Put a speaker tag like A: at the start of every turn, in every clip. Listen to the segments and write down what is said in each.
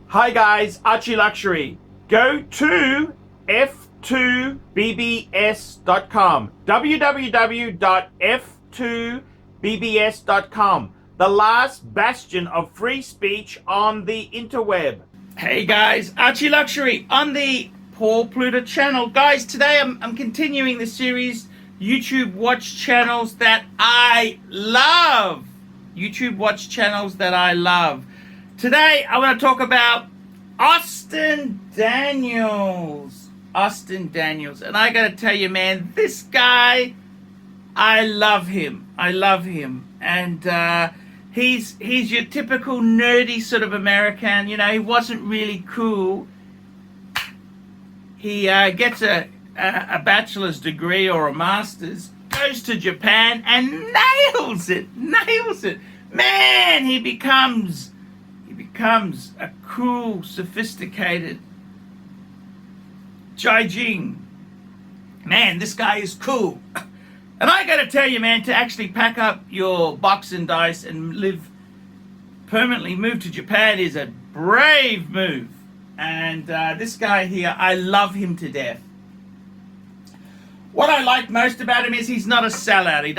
A: Hi guys, ArchieLuxury. Go to f2bbs.com. www.f2bbs.com. The last bastion of free speech on the interweb. Hey guys, ArchieLuxury on the Paul Pluta channel. Guys, today I'm continuing the series YouTube watch channels that I love. YouTube watch channels that I love. Today I want to talk about Austin Daniels. Austin Daniels. And I got to tell you, man, this guy, I love him. I love him. And he's your typical nerdy sort of American. You know, he wasn't really cool. He gets a bachelor's degree or a master's, goes to Japan and nails it. Man, he becomes a cool, sophisticated Jing. Man, this guy is cool. And I gotta tell you, man, to actually pack up your box and dice and permanently move to Japan is a brave move. And this guy here, I love him to death. What I like most about him is he's not a sellout. He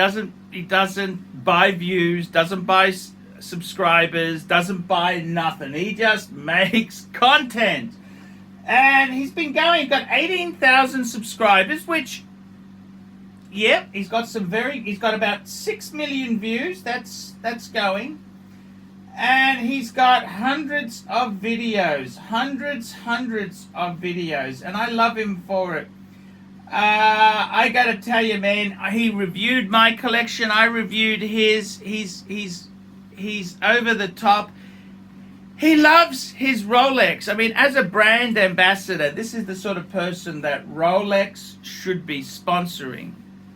A: doesn't buy views, doesn't buy subscribers, doesn't buy nothing. He just makes content. And he's been going, got 18,000 subscribers, which, yep, he's got about 6 million views. That's going. And he's got hundreds of videos, hundreds of videos, and I love him for it. I gotta tell you, man, he reviewed my collection. I reviewed his. He's over the top. He loves his Rolex. I mean, as a brand ambassador, this is the sort of person that Rolex should be sponsoring.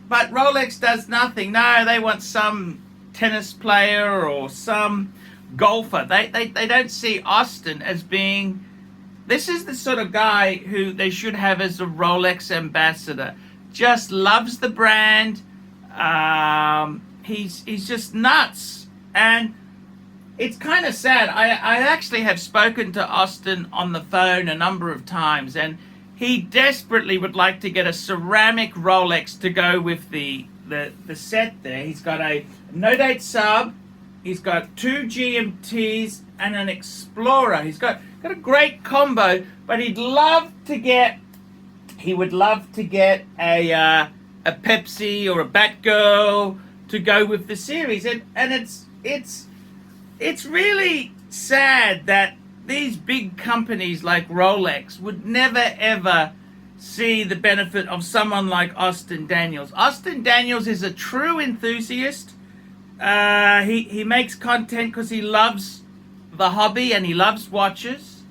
A: But Rolex does nothing. No, they want some tennis player or some golfer. They don't see Austin as being... This is the sort of guy who they should have as a Rolex ambassador. Just loves the brand. He's just nuts. And it's kind of sad. I actually have spoken to Austin on the phone a number of times, and he desperately would like to get a ceramic Rolex to go with the set there. He's got a no-date sub. He's got 2 GMTs and an Explorer. He's got a great combo, but he would love to get a Pepsi or a Batgirl to go with the series. And it's really sad that these big companies like Rolex would never ever see the benefit of someone like Austin Daniels. Austin Daniels is a true enthusiast. He makes content because he loves the hobby and he loves watches.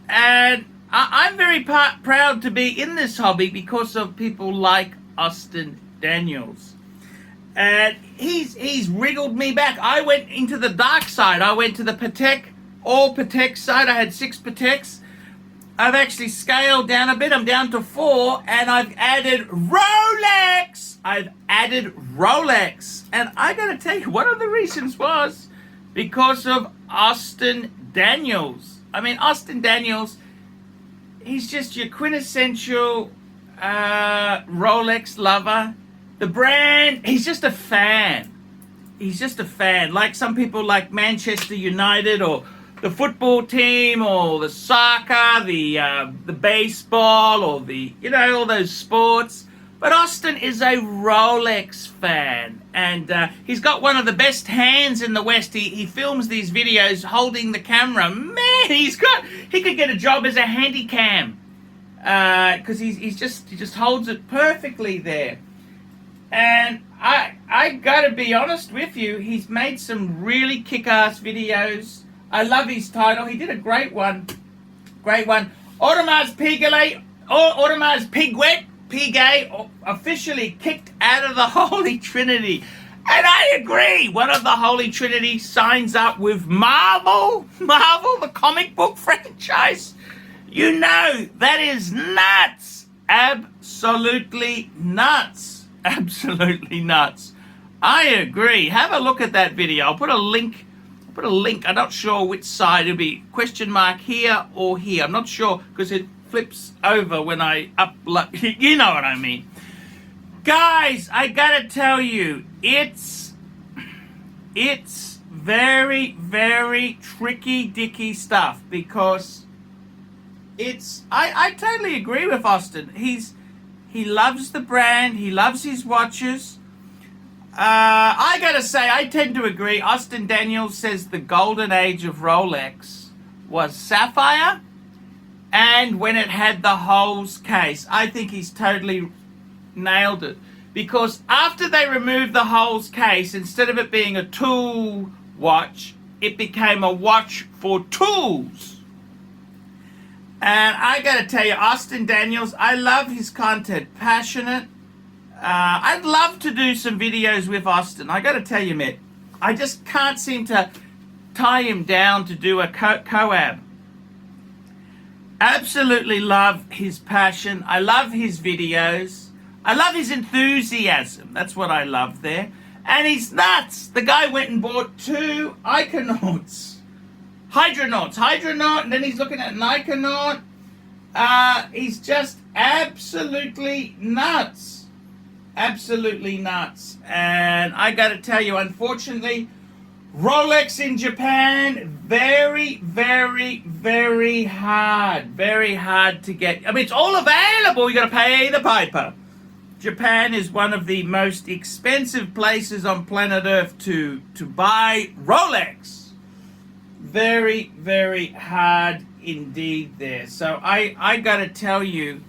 A: And I'm very proud to be in this hobby because of people like Austin Daniels. And he's wriggled me back. I went into the dark side. I went to the all Patek side. I had 6 Pateks. I've actually scaled down a bit. I'm down to 4, and I've added Rolex. And I gotta tell you, one of the reasons was because of Austin Daniels. I mean, Austin Daniels, he's just your quintessential Rolex lover. The brand, he's just a fan. Like some people like Manchester United or the football team or the soccer, the baseball or all those sports. But Austin is a Rolex fan, and he's got one of the best hands in the West. He films these videos holding the camera. Man, he could get a job as a handy cam because he just holds it perfectly there. And I gotta be honest with you, he's made some really kick-ass videos. I love his title. He did a great one. Audemars Piguet officially kicked out of the Holy Trinity. And I agree. One of the Holy Trinity signs up with Marvel, the comic book franchise. You know, that is nuts. Absolutely nuts. I agree. Have a look at that video. I'll put a link put a link. I'm not sure which side. It'll be question mark here or here. I'm not sure because it flips over when I upload. You know what I mean. Guys, I gotta tell you, it's very, very tricky dicky stuff because I totally agree with Austin. He loves the brand, he loves his watches. I gotta say, I tend to agree. Austin Daniels says the golden age of Rolex was sapphire and when it had the holes case. I think he's totally nailed it. Because after they removed the holes case, instead of it being a tool watch, it became a watch for tools. And I gotta tell you, Austin Daniels, I love his content, passionate. I'd love to do some videos with Austin. I gotta tell you, Mitt, I just can't seem to tie him down to do a collab. Absolutely love his passion. I love his videos. I love his enthusiasm. That's what I love there. And he's nuts. The guy went and bought 2 Iconauts. Hydronaut, and then he's looking at an Iconaut. He's just absolutely nuts. Absolutely nuts. And I gotta tell you, unfortunately, Rolex in Japan, very, very, very hard. Very hard to get. I mean, it's all available. You gotta pay the piper. Japan is one of the most expensive places on planet Earth to buy Rolex. Very, very hard indeed there. So I gotta tell you,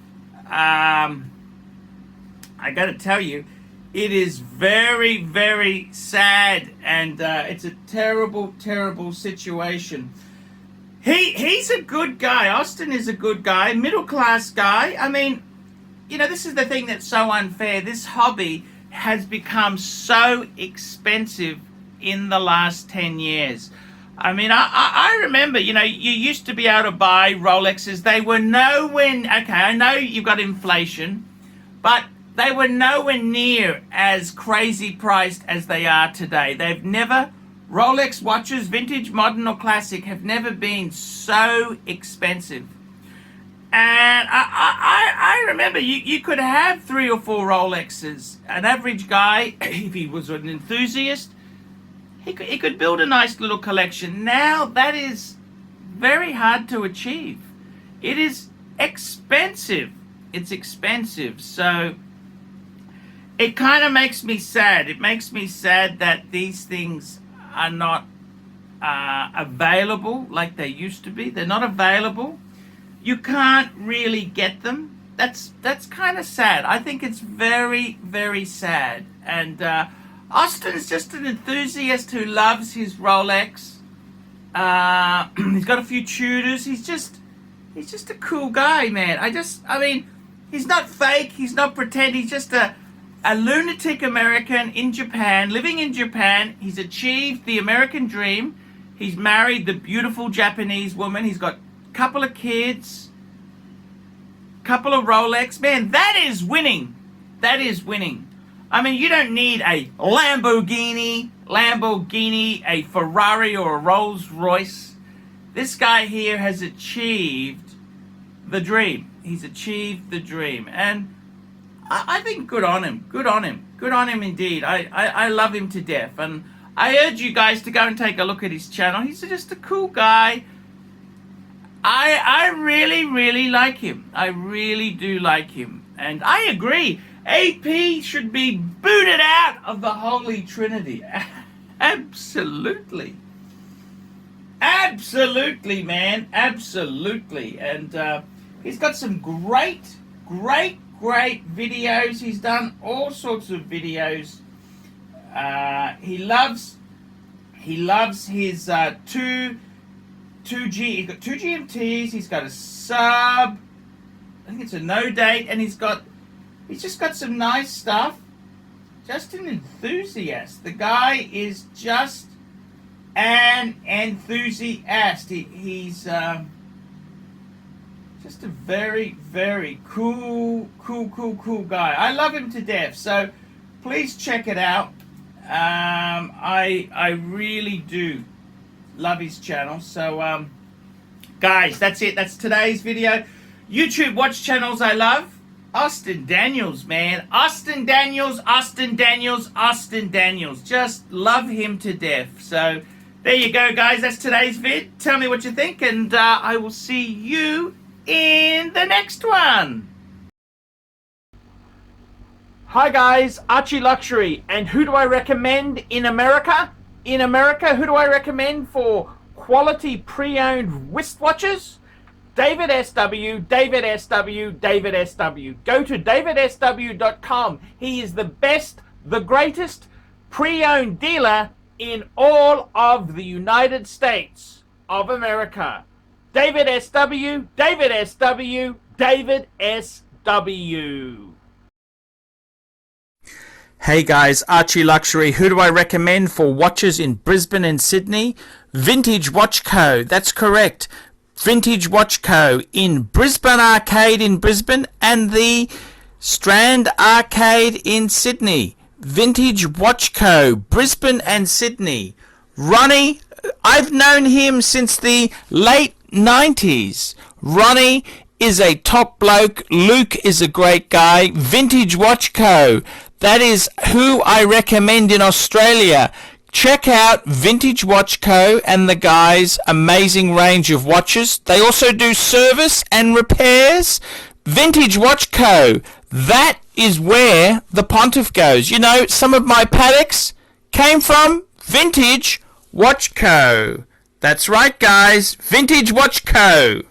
A: it is very, very sad, and it's a terrible, terrible situation. He's a good guy. Austin is a good guy, middle class guy. I mean, you know, this is the thing that's so unfair. This hobby has become so expensive in the last 10 years. I mean, I remember, you know, you used to be able to buy Rolexes. They were nowhere, okay, I know you've got inflation, but they were nowhere near as crazy priced as they are today. They've never, Rolex watches, vintage, modern or classic, have never been so expensive. And I remember you could have 3 or 4 Rolexes. An average guy, if he was an enthusiast, he could build a nice little collection. Now that is very hard to achieve. It is expensive. It's expensive. So it kind of makes me sad. It makes me sad that these things are not available like they used to be. They're not available. You can't really get them. That's kind of sad. I think it's very, very sad. And Austin's just an enthusiast who loves his Rolex. He's got a few tutors. He's just a cool guy, man. I mean, he's not fake. He's not pretend. He's just a lunatic American in Japan, living in Japan. He's achieved the American dream. He's married the beautiful Japanese woman. He's got a couple of kids, couple of Rolex. Man, that is winning. That is winning. I mean, you don't need a Lamborghini, a Ferrari, or a Rolls Royce. This guy here has achieved the dream. He's achieved the dream. And I think good on him. Good on him. Good on him indeed. I love him to death. And I urge you guys to go and take a look at his channel. He's just a cool guy. I really, really like him. I really do like him. And I agree. AP should be booted out of the Holy Trinity. Absolutely. Absolutely, man. Absolutely. And he's got some great videos. He's done all sorts of videos. He loves his two he's got 2 GMTs. He's got a sub. I think it's a no date, and he's just got some nice stuff. Just an enthusiast. The guy is just an enthusiast. He's just a very, very cool guy. I love him to death. So please check it out. I really do Love his channel. So, guys, that's it. That's today's video. YouTube watch channels I love. Austin Daniels, man. Austin Daniels, Austin Daniels, Austin Daniels. Just love him to death. So, there you go, guys. That's today's vid. Tell me what you think, and I will see you in the next one. Hi, guys. ArchieLuxury. And who do I recommend in America? In America, who do I recommend for quality pre-owned wristwatches? DavidSW, DavidSW, DavidSW. Go to DavidSW.com. He is the best, the greatest pre-owned dealer in all of the United States of America. DavidSW, DavidSW, DavidSW. Hey guys, ArchieLuxury. Who do I recommend for watches in Brisbane and Sydney? Vintage Watch Co. That's correct. Vintage Watch Co. in Brisbane Arcade in Brisbane and the Strand Arcade in Sydney. Vintage Watch Co. Brisbane and Sydney. Ronnie, I've known him since the late 90s. Ronnie is a top bloke. Luke is a great guy. Vintage Watch Co. That is who I recommend in Australia. Check out Vintage Watch Co. and the guys' amazing range of watches. They also do service and repairs. Vintage Watch Co. That is where the Pontiff goes. You know, some of my Pateks came from Vintage Watch Co. That's right, guys. Vintage Watch Co.